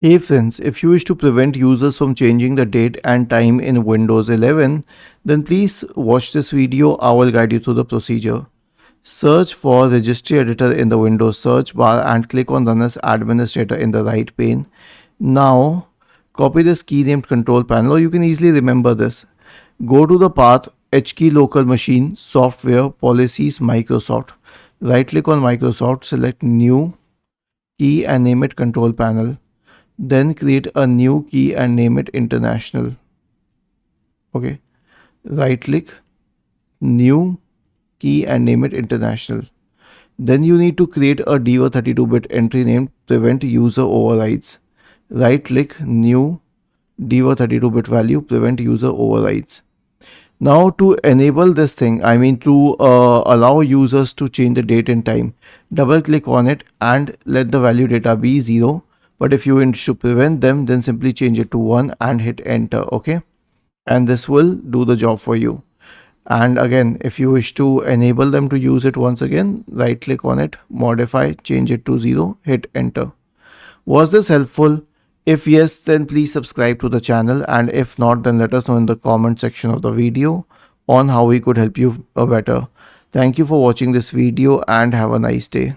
Hey friends, if you wish to prevent users from changing the date and time in Windows 11, then please watch this video. I will guide you through the procedure. Search for Registry Editor in the Windows search bar and click on Run as Administrator in the right pane. Now, copy this key named Control Panel, or you can easily remember this. Go to the path HKey Local Machine, Software, Policies, Microsoft. Right click on Microsoft, select New Key and name it Control Panel. Then create a new key and name it International. Okay, right click, new key and name it International. Then you need to create a Diva 32-bit entry named Prevent User Overrides. Right click, new Diva 32-bit value, Prevent User Overrides. Now to enable this thing, to allow users to change the date and time, double click on it and let the value data be 0. But if you wish to prevent them, then simply change it to 1 and hit enter. Okay, and this will do the job for you. And again, if you wish to enable them to use it once again, right click on it, modify, change it to 0, hit enter. Was this helpful? If yes, then please subscribe to the channel, and if not, then let us know in the comment section of the video on how we could help you better. Thank you for watching this video and have a nice day.